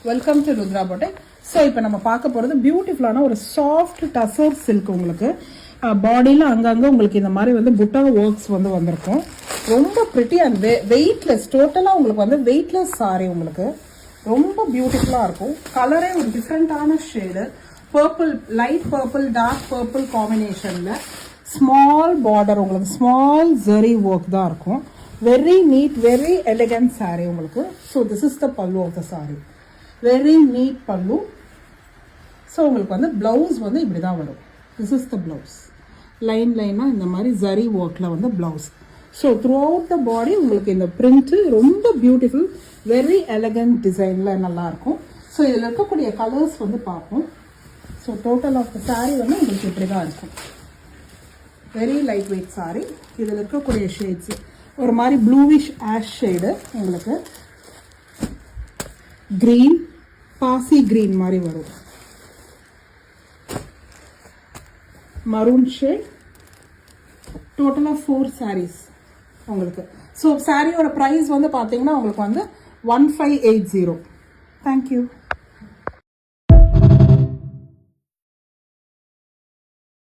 Welcome to Rudra boutique. So இப்போ நம்ம பார்க்க போகிறது பியூட்டிஃபுல்லான ஒரு சாஃப்ட் டசர் சில்க். உங்களுக்கு பாடியில் அங்கங்கே உங்களுக்கு இந்த மாதிரி வந்து புட்டா ஒர்க்ஸ் வந்து வந்திருக்கும். ரொம்ப ப்ரிட்டி அண்ட் வெயிட்லெஸ். டோட்டலாக உங்களுக்கு வந்து வெயிட்லெஸ் சாரி. உங்களுக்கு ரொம்ப பியூட்டிஃபுல்லாக இருக்கும். கலரே ஒரு டிஃப்ரெண்ட்டான shade, purple, light purple, dark purple காம்பினேஷனில் ஸ்மால் பார்டர், உங்களுக்கு ஸ்மால் ஜரி ஒர்க் தான் இருக்கும். Very neat, very elegant sari உங்களுக்கு. So this is the pallu of the sari. Very neat pallu. So உங்களுக்கு வந்து ப்ளவுஸ் வந்து இப்படி தான் வரும். This is the blouse. Line லைனாக இந்த மாதிரி ஜரி ஒர்க்கில் வந்து blouse. So throughout the body உங்களுக்கு இந்த பிரிண்ட்டு ரொம்ப பியூட்டிஃபுல், வெரி எலகண்ட் டிசைனில் நல்லாயிருக்கும். ஸோ இதில் இருக்கக்கூடிய கலர்ஸ் வந்து பார்ப்போம். So total of the sari வந்து உங்களுக்கு இப்படி தான் இருக்கும். Very light weight sari. இதில் இருக்கக்கூடிய ஷேட்ஸ் ஒரு மாதிரி ப்ளூவிஷ் ஆஷ் ஷேடு, உங்களுக்கு கிரீன், பாசி கிரீன் மாதிரி வரும், மரூன் ஷேட். டோட்டலாக 4 sarees உங்களுக்கு. ஸோ சாரியோட ப்ரைஸ் வந்து பார்த்தீங்கன்னா உங்களுக்கு வந்து 1580. தேங்க்யூ.